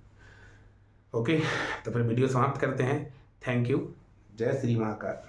ओके, तो फिर वीडियो समाप्त करते हैं। थैंक यू, जय श्री महाकाल।